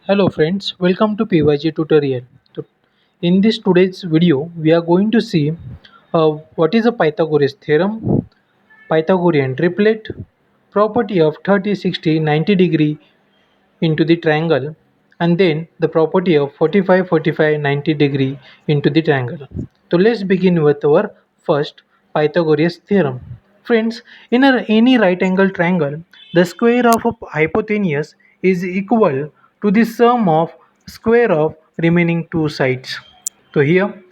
Hello friends, welcome to PYG tutorial. To- In this today's video, we are going to see what is a Pythagoras theorem, Pythagorean triplet, property of 30, 60, 90 degree into the triangle, and then the property of 45, 45, 90 degree into the triangle. So let's begin with our first Pythagoras theorem. Friends, in any right angle triangle, the square of a hypotenuse is equal to the sum of square of remaining two sides. So here,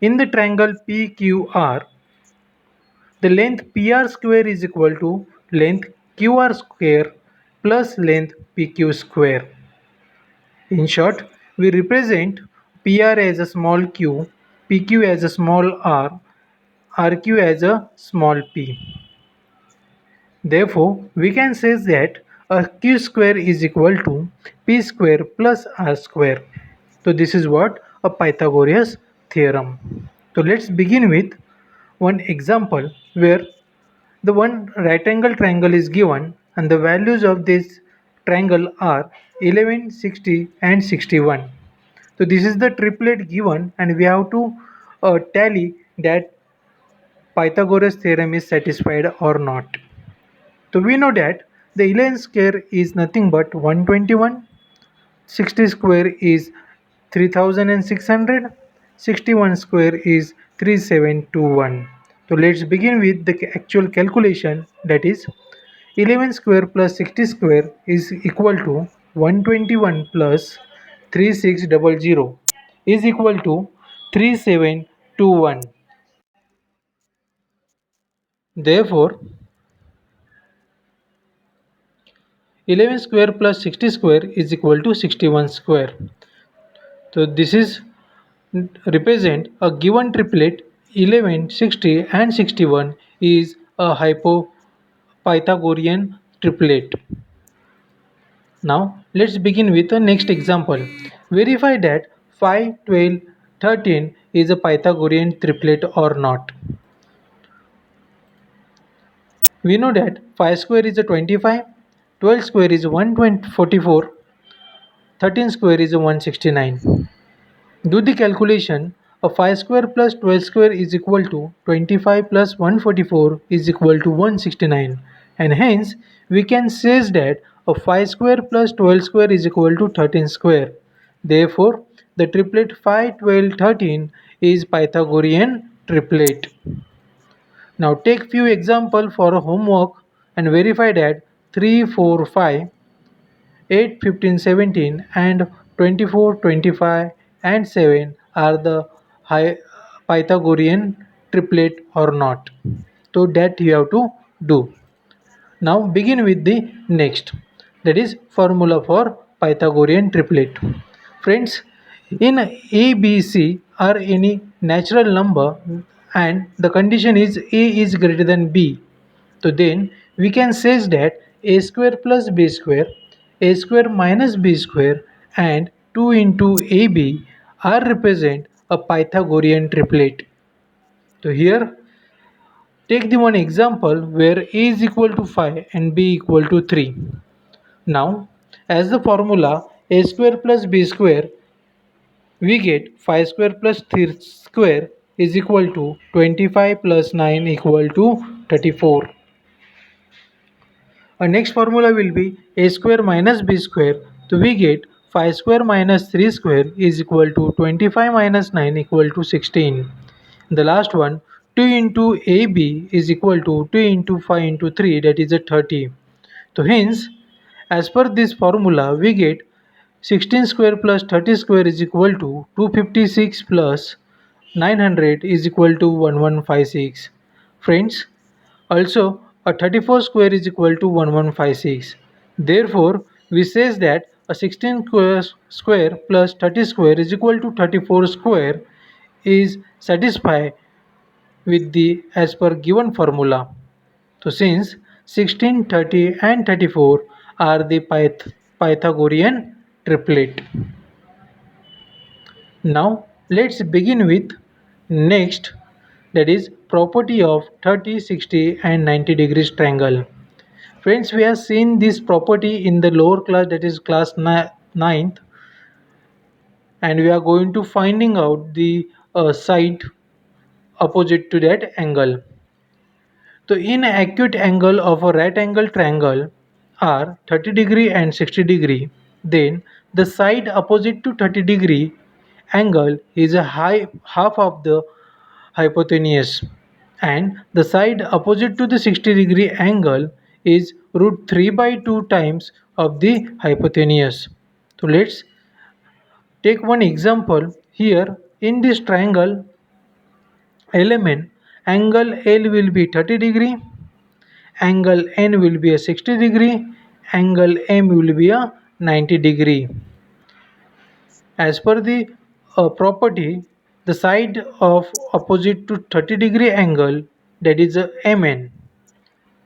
in the triangle PQR, the length PR square is equal to length QR square plus length PQ square. In short, we represent PR as a small q, PQ as a small r, RQ as a small p. Therefore, we can say that a q square is equal to p square plus r square. So this is what a Pythagoras theorem. So let's begin with one example where the one right angle triangle is given and the values of this triangle are 11, 60 and 61. So this is the triplet given and we have to tally that Pythagoras theorem is satisfied or not. So we know that the 11 square is nothing but 121, 60 square is 3600, 61 square is 3721. So let's begin with the actual calculation, that is 11 square plus 60 square is equal to 121 plus 3600 is equal to 3721. Therefore 11 square plus 60 square is equal to 61 square. So this is represent a given triplet 11, 60 and 61 is a Pythagorean triplet. Now let's begin with the next example. Verify that 5, 12, 13 is a Pythagorean triplet or not. We know that 5 square is a 25, 12 square is 144, 13 square is a 169. Do the calculation. A 5 square plus 12 square is equal to 25 plus 144 is equal to 169, and hence we can say that a 5 square plus 12 square is equal to 13 square. Therefore, the triplet 5, 12, 13 is Pythagorean triplet. Now take few example for a homework and verify that 3, 4, 5, 8, 15, 17 and 24, 25 and 7 are the high Pythagorean triplet or not. So that you have to do. Now begin with the next, that is formula for Pythagorean triplet. Friends, in A, B, C are any natural number and the condition is A is greater than B. So then we can say that a square plus b square, a square minus b square and 2 into ab are represent a Pythagorean triplet. So here take the one example where a is equal to 5 and b equal to 3. Now as the formula a square plus b square, we get 5 square plus 3 square is equal to 25 plus 9 equal to 34. Our next formula will be a square minus b square. So we get 5 square minus 3 square is equal to 25 minus 9 equal to 16. The last one, 2 into ab is equal to 2 into 5 into 3, that is a 30. So hence, as per this formula, we get 16 square plus 30 square is equal to 256 plus 900 is equal to 1156. Friends, also, a 34 square is equal to 1156. Therefore, we says that a 16 square plus 30 square is equal to 34 square is satisfied with the as per given formula. So since 16, 30 and 34 are the Pythagorean triplet. Now let's begin with next, that is property of 30, 60 and 90 degrees triangle. Friends, we have seen this property in the lower class, that is class ninth. and we are going to finding out the side opposite to that angle. The inacute angle of a right angle triangle are 30 degree and 60 degree. Then the side opposite to 30 degree angle is a high half of the hypotenuse, and the side opposite to the 60-degree angle is root 3 by 2 times of the hypotenuse. So let's take one example here. In this triangle element, angle L will be 30 degree, angle N will be a 60 degree, angle M will be a 90 degree. As per the property, the side of opposite to 30-degree angle, that is a MN.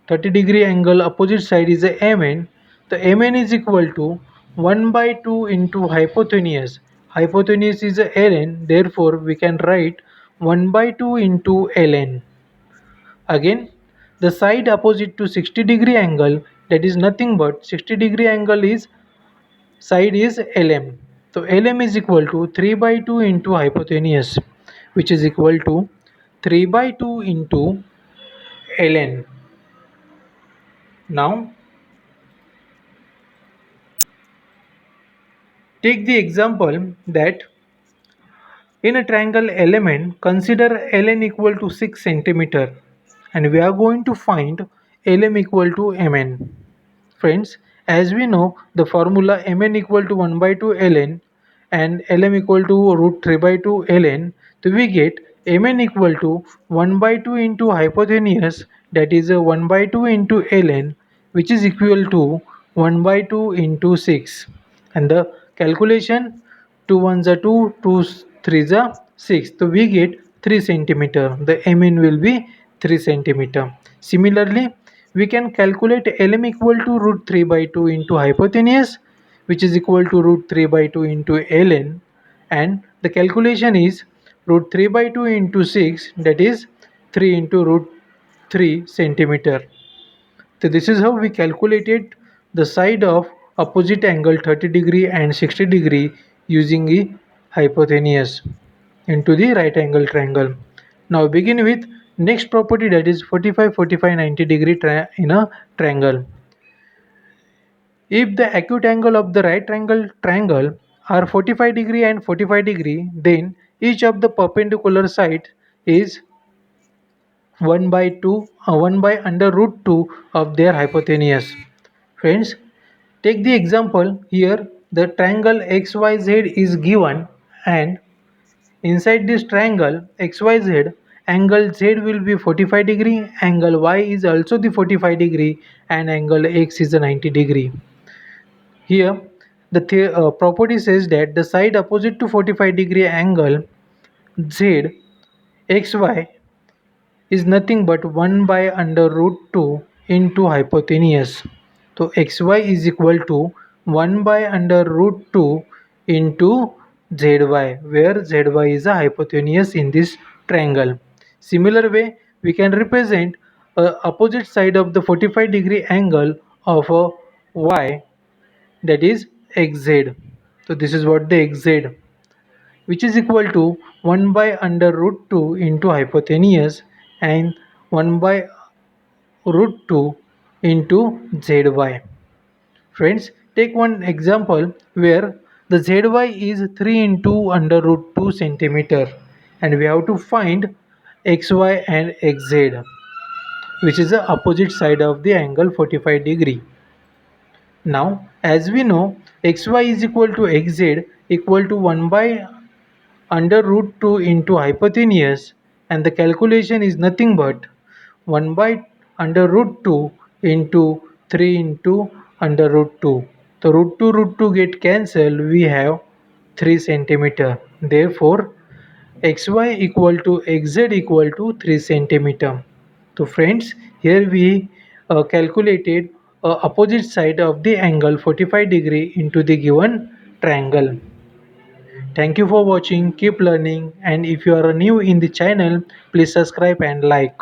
30-degree angle opposite side is a MN. The MN is equal to 1 by 2 into hypotenuse. Hypotenuse is a ln, therefore we can write 1 by 2 into ln. Again, the side opposite to 60-degree angle, that is nothing but 60-degree angle is side is LM. So LM is equal to 3 by 2 into hypotenuse, which is equal to 3 by 2 into ln. Now take the example that in a triangle element, consider ln equal to 6 centimeter, and we are going to find lm equal to mn. Friends, as we know the formula mn equal to 1 by 2 ln and lm equal to root 3 by 2 ln, so we get mn equal to 1 by 2 into hypotenuse, that is a 1 by 2 into ln, which is equal to 1 by 2 into 6, and the calculation 2 ones are 2, 2 threes are 6, so we get 3 centimeter. The mn will be 3 centimeter. Similarly, we can calculate lm equal to root 3 by 2 into hypotenuse, which is equal to root 3 by 2 into ln, and the calculation is root 3 by 2 into 6, that is 3 into root 3 centimeter. So this is how we calculated the side of opposite angle 30 degree and 60 degree using the hypotenuse into the right angle triangle. Now begin with next property, that is 45, 45, 90 degree in a triangle. If the acute angle of the right triangle are 45 degree and 45 degree, then each of the perpendicular side is 1 by 2 1 by under root 2 of their hypotenuse. Friends, take the example here. The triangle XYZ is given, and inside this triangle XYZ, angle Z will be 45 degree, angle Y is also the 45 degree, and angle X is a 90 degree. Here the property says that the side opposite to 45 degree angle Z XY is nothing but 1 by under root 2 into hypotenuse. So xy is equal to 1 by under root 2 into zy, where zy is a hypotenuse in this triangle. Similar way, we can represent a opposite side of the 45 degree angle of a y, that is xz. So this is what the xz, which is equal to 1 by under root 2 into hypotenuse and 1 by root 2 into zy. Friends, take one example where the zy is 3 into under root 2 centimeter, and we have to find xy and xz, which is the opposite side of the angle 45 degree. Now as we know, xy is equal to xz equal to 1 by under root 2 into hypotenuse, and the calculation is nothing but 1 by under root 2 into 3 into under root 2. So root 2 get cancelled, we have 3 centimeter. Therefore xy equal to xz equal to 3 centimeter. So friends, here we calculated opposite side of the angle 45 degree into the given triangle. Thank you for watching. Keep learning, and if you are new in the channel, please subscribe and like.